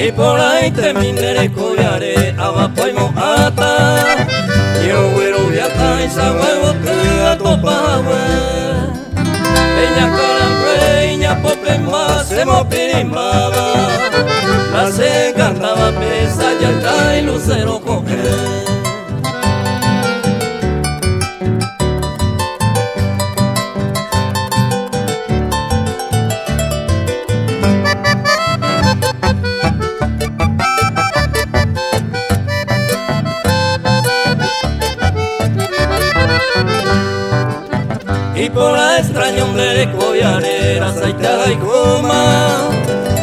Iporãitemi rekoviare avapoimo ata Yowero viata isaguevo tua topawe Peña calangue iña popemba semo pirimaba La se cantaba pesa yalta y lucero coque Y por la extraña hombre rekoviare aceite y goma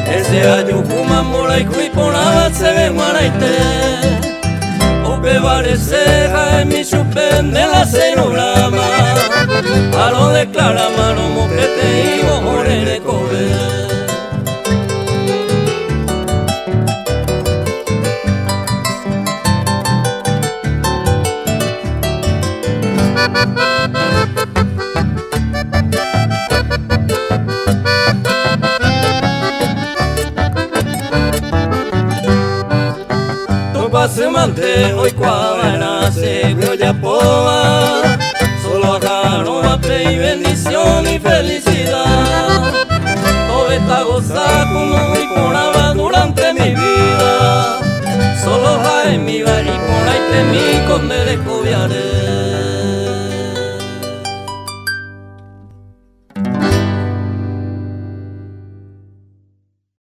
ese ayo fuma mora y por la se ve maraite o bebare ceja en mi chupen de la cenolama a lo declara mano mojete y mojore rekoviare se mante hoy cuadra se vio ya poa solo acá no va y bendición y felicidad todo está gozado como hoy poraba durante mi vida solo en mi bar y por ahí te mi con rekoviare